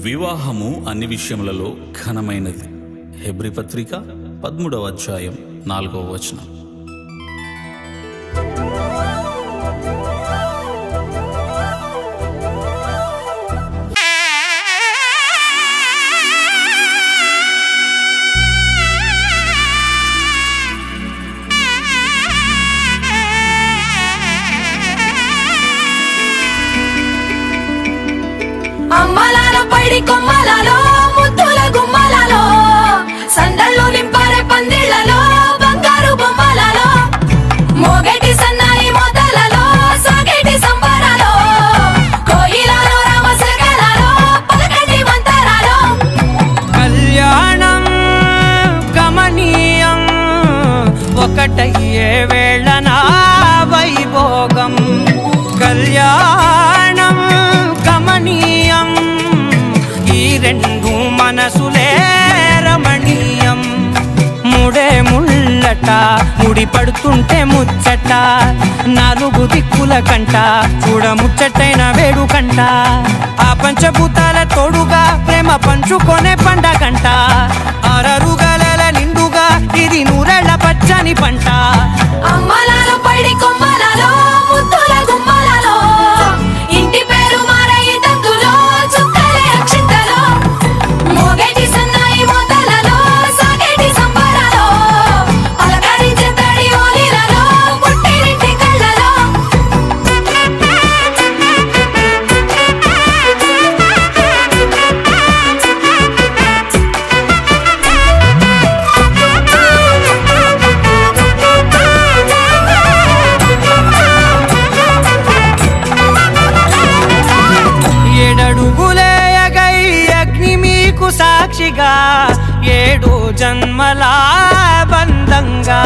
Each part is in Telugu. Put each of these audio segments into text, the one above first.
వివాహము అన్ని విషయములలో ఘనమైనది. హెబ్రీ పత్రిక 13వ అధ్యాయం 4వ వచనం. అమ్మలాలో పైడి కొమ్మలలో ముద్దుల గుమ్మలలో సందళ్ళు నింపారే పందిళ్లలో బంగారు బొమ్మలలో మోగేటి సన్నాయి మోతలలో సాగేటి సంబరాలో కోయిలలో రామసగలలో పలకటి మంతరాలో కళ్యాణం గమనీయం ఒకటయ్యే వేళనా వైభోగం. కళ్యాణం గమనీయం ఈ రెండు మనసులే రమణీయం. ముడే ముళ్ళట ముడి పడుతుంటే ముచ్చట నాలుగు దిక్కుల కంట చూడ ముచ్చటైన వేడుకంట. ఆ పంచభూతాల తోడుగా ప్రేమ పంచుకొనే పండగంట. అరరుగల నిండుగా ఇది నూరెళ్ళ పచ్చని పంట. అమ్మలాలో పైడి కొమ్మలలో ముద్దుల గుమ్మలలో ఇంటి పేరు మారయి తంతులో చుక్కలే అక్షింతలో మోగేటి సన్నాయి మోతలలో సాగేటి సంబరాలో పలకరించే తడి ఓలిలలో పుట్టినింటి కళ్ళలో ఏడడుగులేయగై అగ్ని మీకు సాక్షిగా 7 జన్మల బంధంగా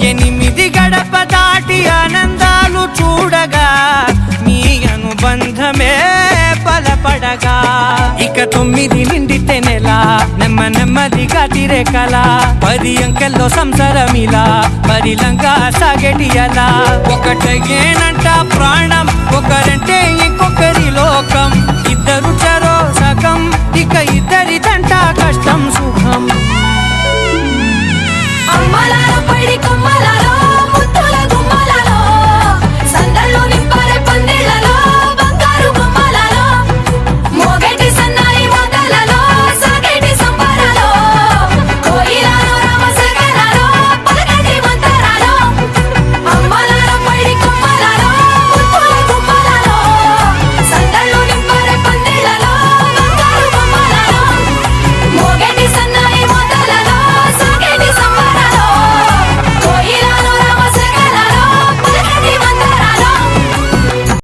8 గడప దాటి ఆనందాలు చూడగా మీ అనుబంధమే బలపడగా. ఇక 9 నిండితే నెల నెమ్మదిగా తిరే కల 10 అంకెల్లో సంసారమిలా పరిలంగా సాగేటి అలా. ఒకటేనంట ప్రాణం ఒకరంటే